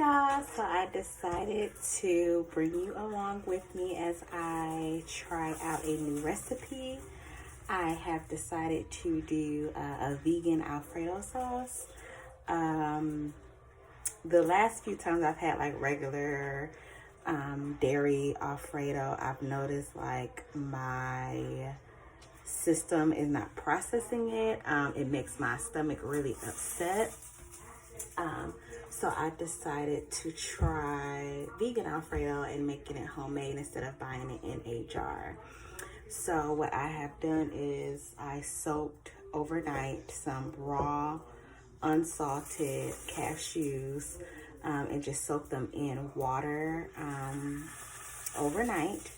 y'all, so I decided to bring you along with me as I try out a new recipe. I have decided to do a vegan Alfredo sauce. The last few times I've had like regular dairy Alfredo, I've noticed like my system is not processing it. It makes my stomach really upset. So I decided to try vegan Alfredo and making it homemade instead of buying it in a jar. So what I have done is I soaked overnight some raw, unsalted cashews and just soaked them in water overnight.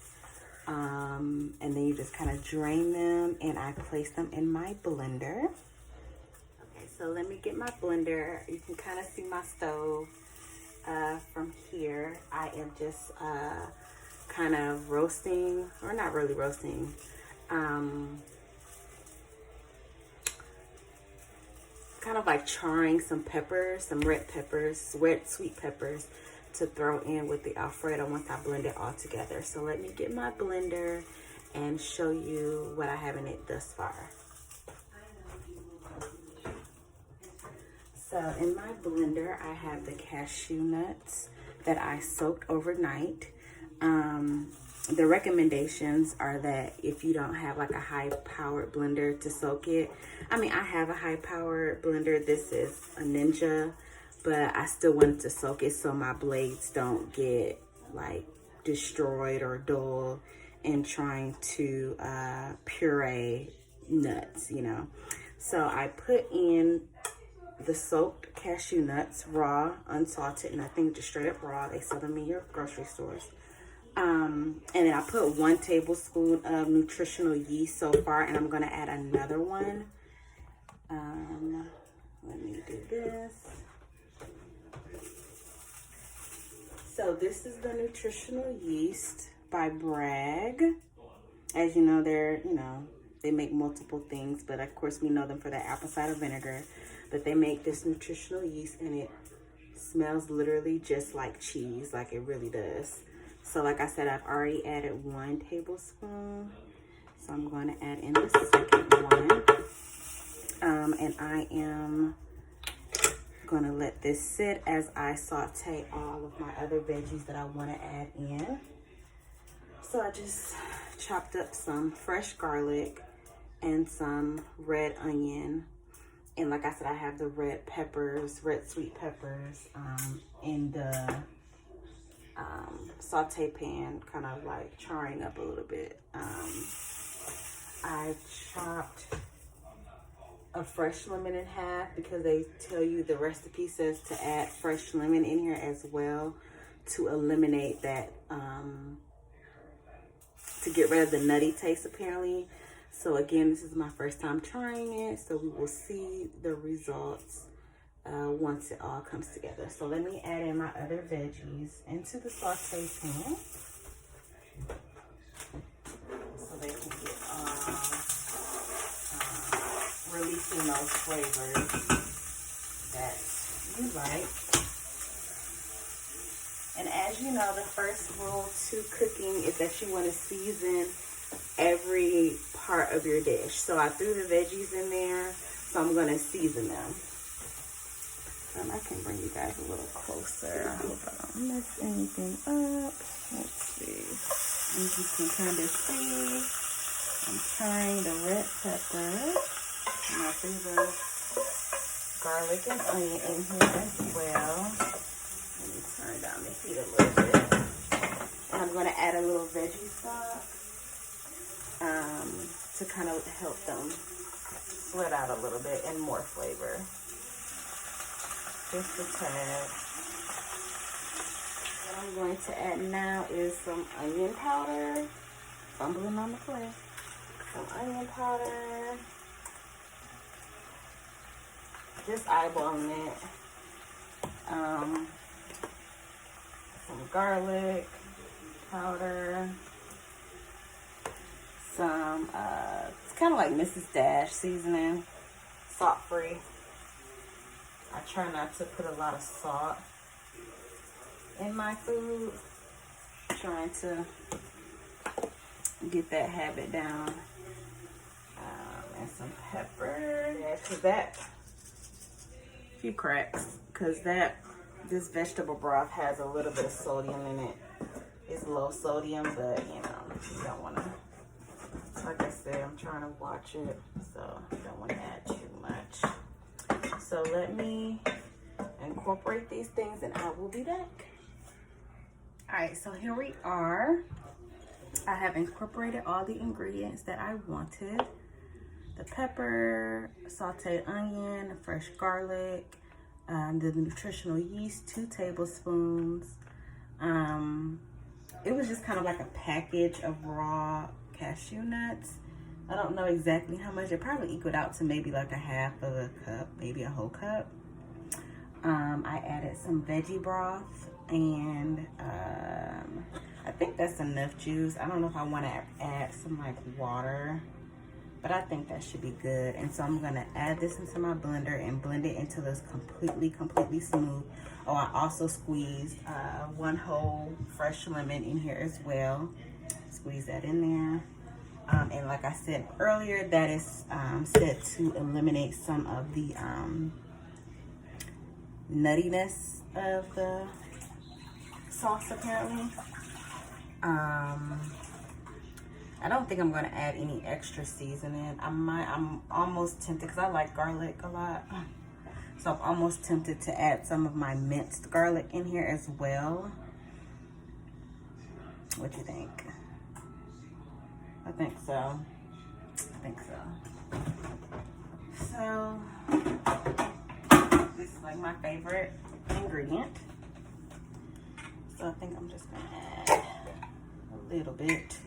And then you just kind of drain them, and I place them in my blender. So let me get my blender. You can kind of see my stove from here. I am just kind of roasting, or not really roasting, kind of like charring some peppers, some red sweet peppers to throw in with the Alfredo once I blend it all together. So let me get my blender and show you what I have in it thus far. So in my blender, I have the cashew nuts that I soaked overnight. The recommendations are that if you don't have like a high-powered blender to soak it, I mean, I have a high-powered blender. This is a Ninja, but I still wanted to soak it so my blades don't get like destroyed or dull in trying to puree nuts, you know. So I put in the soaked cashew nuts, raw, unsalted, and I think just straight up raw. They sell them in your grocery stores. And then I put 1 tablespoon of nutritional yeast so far, and I'm gonna add another one. Let me do this. So this is the nutritional yeast by Bragg. As you know, they make multiple things, but of course we know them for their apple cider vinegar. But they make this nutritional yeast, and it smells literally just like cheese, like it really does. So like I said, I've already added 1 tablespoon. So I'm going to add in the second one. And I am going to let this sit as I saute all of my other veggies that I want to add in. So I just chopped up some fresh garlic and some red onion. And like I said, I have the red sweet peppers in the saute pan, kind of like charring up a little bit. I chopped a fresh lemon in half because they tell you, the recipe says to add fresh lemon in here as well to eliminate that, to get rid of the nutty taste apparently. So again, this is my first time trying it, so we will see the results once it all comes together. So let me add in my other veggies into the saute pan so they can get releasing those flavors that you like. And as you know, the first rule to cooking is that you want to season every part of your dish. So I threw the veggies in there, so I'm going to season them. I can bring you guys a little closer. I hope I don't mess anything up. Let's see. As you can kind of see, I'm trying the red pepper. And I threw the garlic and onion in here as well. Let me turn down the heat a little bit. And I'm going to add a little veggie stock to kind of help them split out a little bit and more flavor. Just a tad. What I'm going to add now is some onion powder. Fumbling on the plate. Some onion powder. Just eyeballing it. Some garlic powder. Some, it's kind of like Mrs. Dash seasoning, salt free. I try not to put a lot of salt. in my food. Trying to get that habit down. And some pepper. Yeah, cause that, a few cracks, cause this vegetable broth has a little bit of sodium in it. It's low sodium, but you know, you don't want to, like I said, I'm trying to watch it, so you don't want to add too much. So let me incorporate these things and I will be back. All right, so here we are. I have incorporated all the ingredients that I wanted. The pepper, sauteed onion, fresh garlic, the nutritional yeast, 2 tablespoons. It was just kind of like a package of raw cashew nuts. I don't know exactly how much. It probably equaled out to maybe like a half of a cup, maybe a whole cup. I added some veggie broth and I think that's enough juice. I don't know if I want to add some like water, but I think that should be good. And so I'm gonna add this into my blender and blend it until it's completely smooth. Oh, I also squeezed 1 whole fresh lemon in here as well. Squeeze that in there. And like I said earlier, that is set to eliminate some of the nuttiness of the sauce apparently. I don't think I'm gonna add any extra seasoning. I'm almost tempted, because I like garlic a lot. So I'm almost tempted to add some of my minced garlic in here as well. What do you think? I think so. So this is like my favorite ingredient. So I think I'm just gonna add a little bit.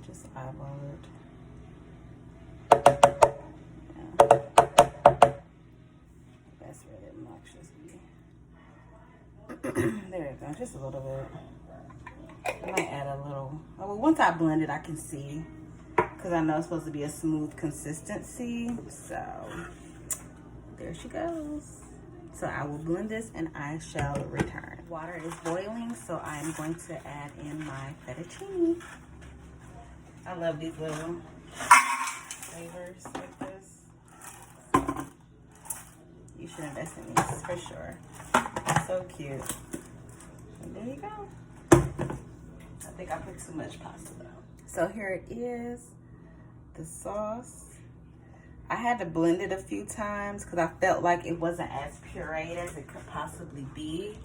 Just eyeball it. Yeah. That's really obnoxious. There you go, just a little bit. I might add a little. Oh, well, once I blend it, I can see, because I know it's supposed to be a smooth consistency. So there she goes. So I will blend this and I shall return. Water is boiling, so I am going to add in my fettuccine. I love these little flavors like this. You should invest in these for sure. So cute. And there you go. I think I put too much pasta though. So here it is, the sauce. I had to blend it a few times because I felt like it wasn't as pureed as it could possibly be.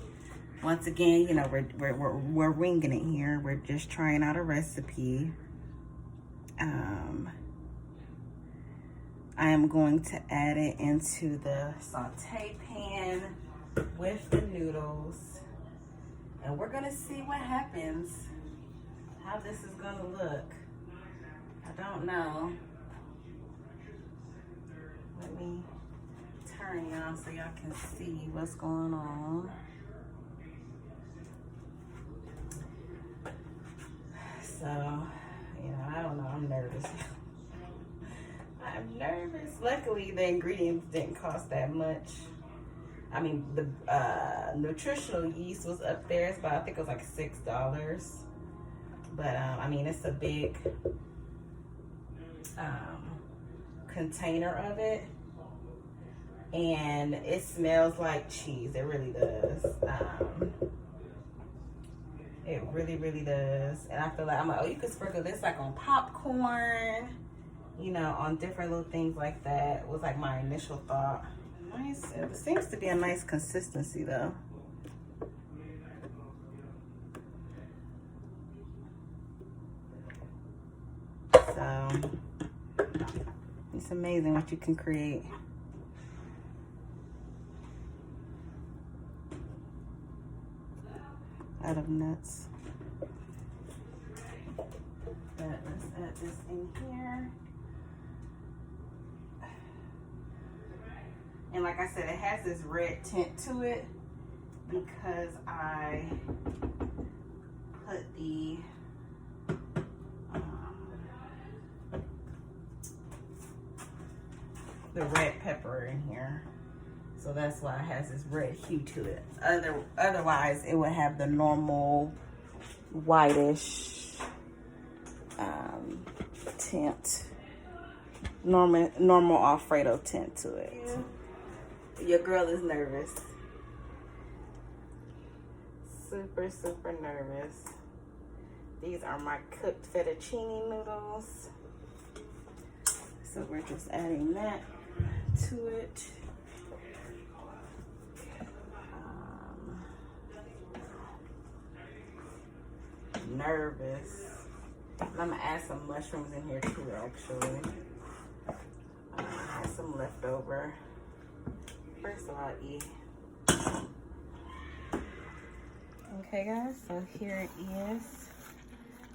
Once again, you know, we're winging it here. We're just trying out a recipe. I am going to add it into the saute pan with the noodles. And we're gonna see what happens, how this is gonna look. I don't know. Let me turn y'all so y'all can see what's going on. So, you know, I don't know, I'm nervous. I'm nervous. Luckily, the ingredients didn't cost that much. I mean, the nutritional yeast was up there. It's about, I think it was like $6. But, I mean, it's a big container of it. And it smells like cheese. It really does. It really does. And I feel like, I'm like, oh, you could sprinkle this like on popcorn, you know, on different little things like that. Was like my initial thought. Nice. It seems to be a nice consistency though. So it's amazing what you can create. Out of nuts. But let's add this in here. And like I said, it has this red tint to it because I put the red pepper in here. So that's why it has this red hue to it. Otherwise, it would have the normal whitish tint. Normal Alfredo tint to it. Yeah. Your girl is nervous. Super, super nervous. These are my cooked fettuccine noodles. So we're just adding that to it. Nervous. I'm gonna add some mushrooms in here too, actually. I have some leftover. First of all, eat. Okay, guys, so here it is.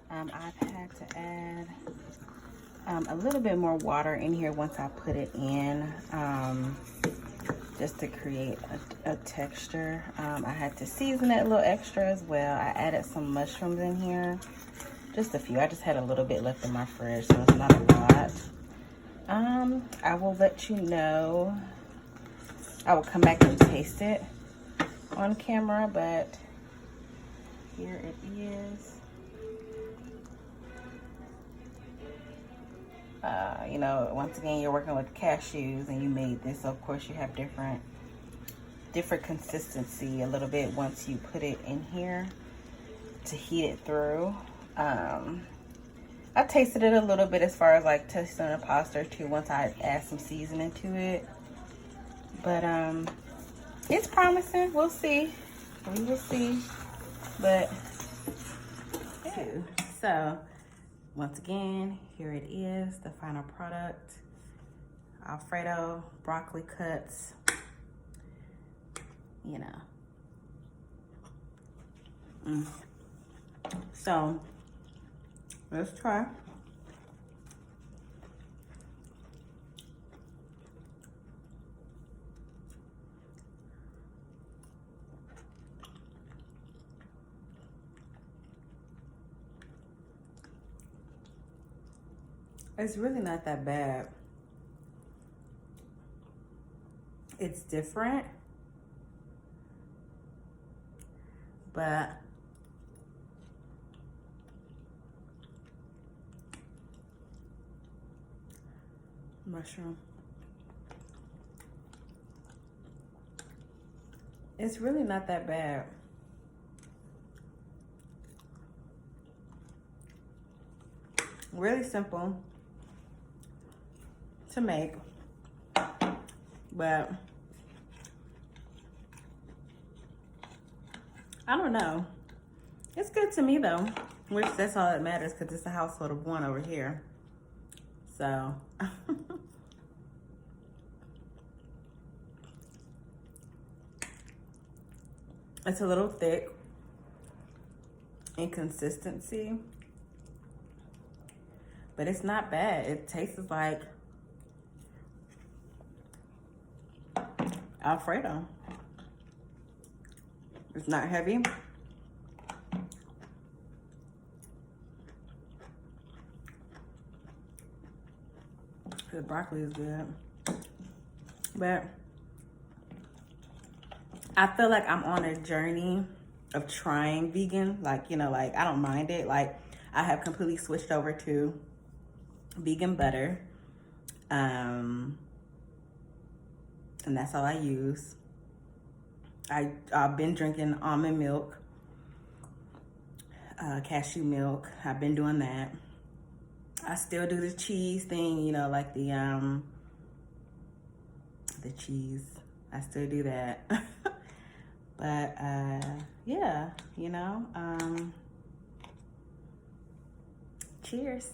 I've had to add a little bit more water in here once I put it in, just to create a texture. I had to season it a little extra as well. I added some mushrooms in here, just a few. I just had a little bit left in my fridge, so it's not a lot. I will let you know. I will come back and taste it on camera, but here it is. You know, once again, you're working with cashews and you made this, so of course you have different consistency a little bit once you put it in here to heat it through. I tasted it a little bit as far as like tasting a pasta or two once I add some seasoning to it. But it's promising. We'll see. We will see. But yeah. So once again, here it is, the final product. Alfredo, broccoli cuts, you know. So let's try. It's really not that bad. It's different, but mushroom. It's really not that bad. Really simple to make, but I don't know. It's good to me though, which that's all that matters because it's a household of one over here. So it's a little thick in consistency, but it's not bad. It tastes like Alfredo. It's not heavy. The broccoli is good. But I feel like I'm on a journey of trying vegan. Like, you know, like I don't mind it. Like I have completely switched over to vegan butter. And that's all I use. I've been drinking almond milk, cashew milk. I've been doing that. I still do the cheese thing, you know, like the cheese. I still do that. But yeah, you know, cheers.